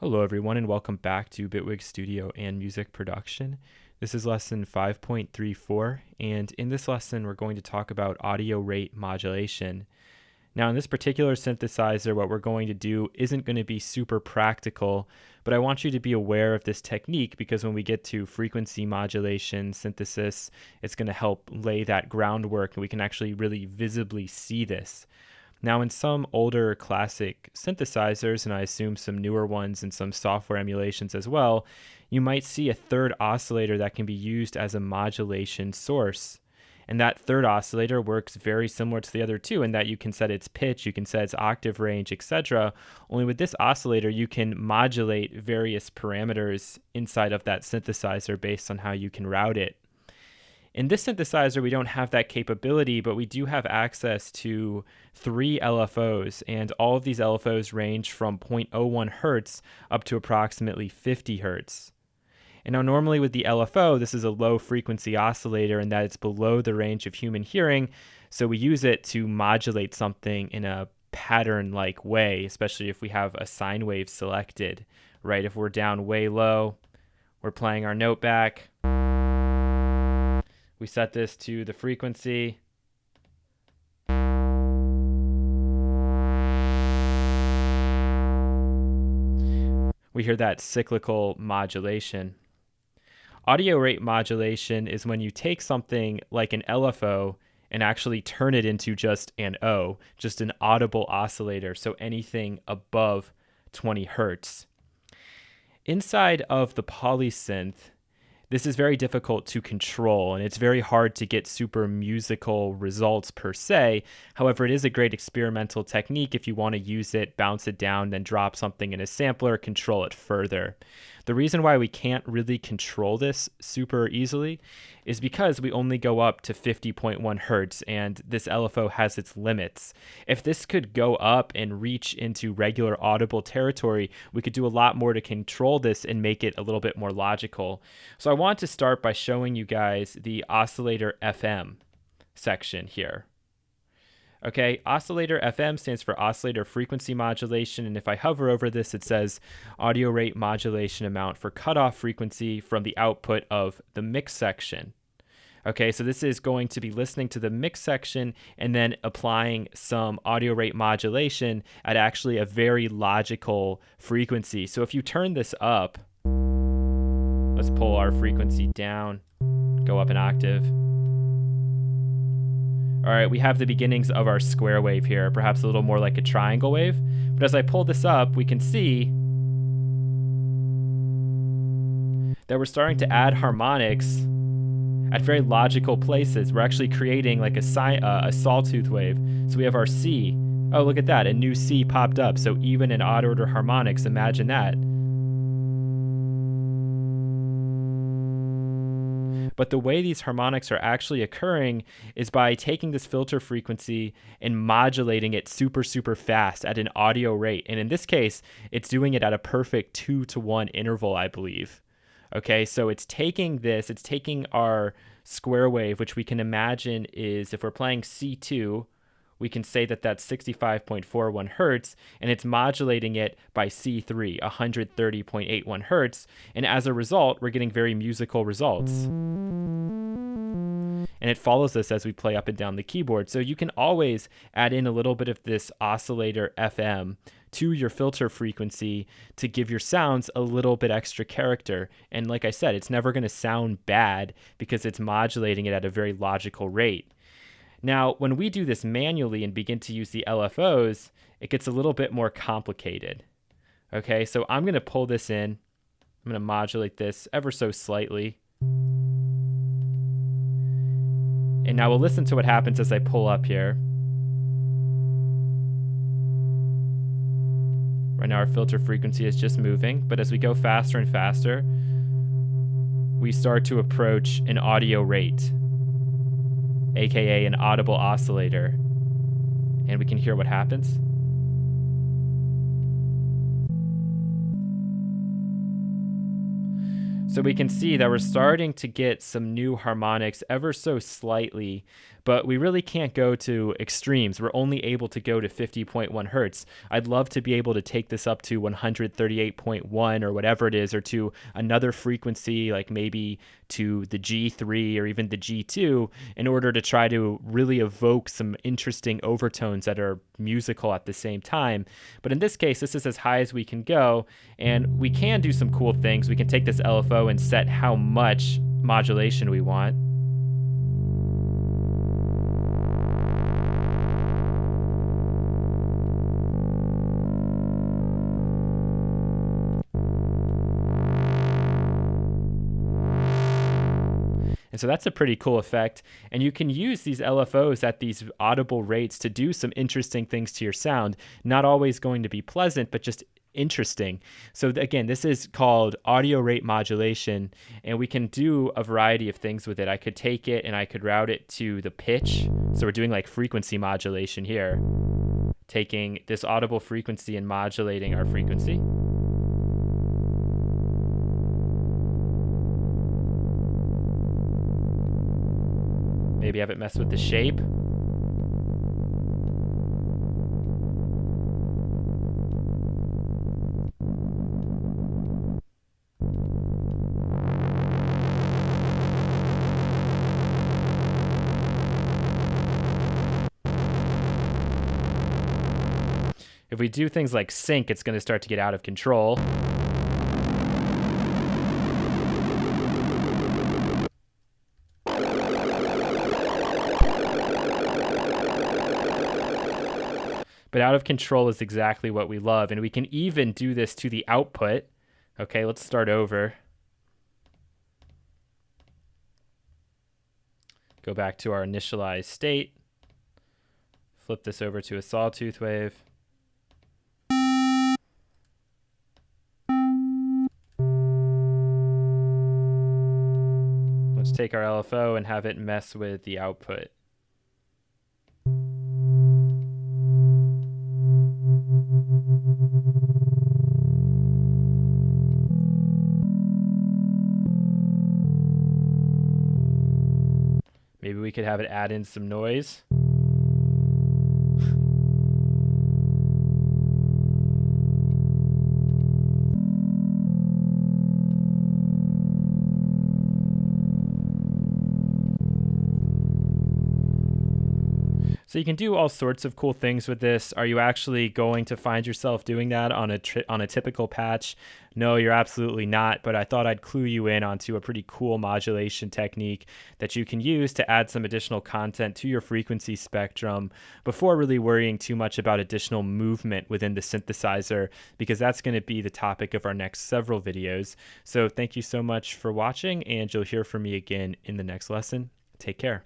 Hello everyone and welcome back to Bitwig Studio and Music Production. This is lesson 5.34, and in this lesson we're going to talk about audio rate modulation. Now in this particular synthesizer, what we're going to do isn't going to be super practical, but I want you to be aware of this technique because when we get to frequency modulation synthesis, it's going to help lay that groundwork and we can actually really visibly see this. Now, in some older classic synthesizers, and I assume some newer ones and some software emulations as well, you might see a third oscillator that can be used as a modulation source. And that third oscillator works very similar to the other two in that you can set its pitch, you can set its octave range, etc. Only with this oscillator, you can modulate various parameters inside of that synthesizer based on how you can route it. In this synthesizer, we don't have that capability, but we do have access to 3 LFOs, and all of these LFOs range from 0.01 hertz up to approximately 50 hertz. And now normally with the LFO, this is a low frequency oscillator in that it's below the range of human hearing, so we use it to modulate something in a pattern-like way, especially if we have a sine wave selected, right? If we're down way low, we're playing our note back. We set this to the frequency. We hear that cyclical modulation. Audio rate modulation is when you take something like an LFO and actually turn it into just an O, just an audible oscillator, so anything above 20 hertz. Inside of the polysynth, this is very difficult to control, and it's very hard to get super musical results per se. However, it is a great experimental technique if you want to use it, bounce it down, then drop something in a sampler, control it further. The reason why we can't really control this super easily is because we only go up to 50.1 hertz, and this LFO has its limits. If this could go up and reach into regular audible territory, we could do a lot more to control this and make it a little bit more logical. So I want to start by showing you guys the oscillator FM section here. Okay, oscillator FM stands for oscillator frequency modulation, and if I hover over this, it says audio rate modulation amount for cutoff frequency from the output of the mix section. Okay, so this is going to be listening to the mix section and then applying some audio rate modulation at actually a very logical frequency. So if you turn this up, let's pull our frequency down, go up an octave. All right, we have the beginnings of our square wave here, perhaps a little more like a triangle wave. But as I pull this up, we can see that we're starting to add harmonics at very logical places. We're actually creating like a sawtooth wave. So we have our C. Oh, look at that, a new C popped up. So even in odd order harmonics, imagine that. But the way these harmonics are actually occurring is by taking this filter frequency and modulating it super, super fast at an audio rate. And in this case, it's doing it at a perfect 2-to-1 interval, I believe. Okay, so it's taking this, it's taking our square wave, which we can imagine is, if we're playing C2, we can say that that's 65.41 hertz, and it's modulating it by C3, 130.81 hertz, and as a result, we're getting very musical results. And it follows this as we play up and down the keyboard. So you can always add in a little bit of this oscillator FM to your filter frequency to give your sounds a little bit extra character. And like I said, it's never going to sound bad because it's modulating it at a very logical rate. Now, when we do this manually and begin to use the LFOs, it gets a little bit more complicated. Okay, so I'm going to pull this in. I'm going to modulate this ever so slightly. And now we'll listen to what happens as I pull up here. Right now our filter frequency is just moving, but as we go faster and faster, we start to approach an audio rate, aka an audible oscillator, and we can hear what happens. So we can see that we're starting to get some new harmonics ever so slightly, but we really can't go to extremes. We're only able to go to 50.1 hertz. I'd love to be able to take this up to 138.1 or whatever it is, or to another frequency, like maybe to the G3 or even the G2, in order to try to really evoke some interesting overtones that are musical at the same time. But in this case, this is as high as we can go, and we can do some cool things. We can take this LFO and set how much modulation we want. And so that's a pretty cool effect. And you can use these LFOs at these audible rates to do some interesting things to your sound. Not always going to be pleasant, but just interesting. So again, this is called audio rate modulation, and we can do a variety of things with it. I could take it and I could route it to the pitch. So we're doing like frequency modulation here, taking this audible frequency and modulating our frequency. Maybe have it mess with the shape. If we do things like sync, it's going to start to get out of control. But out of control is exactly what we love. And we can even do this to the output. Okay, let's start over. Go back to our initialized state. Flip this over to a sawtooth wave. Let's take our LFO and have it mess with the output. Maybe we could have it add in some noise. So you can do all sorts of cool things with this. Are you actually going to find yourself doing that on a typical patch? No, you're absolutely not, but I thought I'd clue you in onto a pretty cool modulation technique that you can use to add some additional content to your frequency spectrum before really worrying too much about additional movement within the synthesizer, because that's going to be the topic of our next several videos. So thank you so much for watching, and you'll hear from me again in the next lesson. Take care.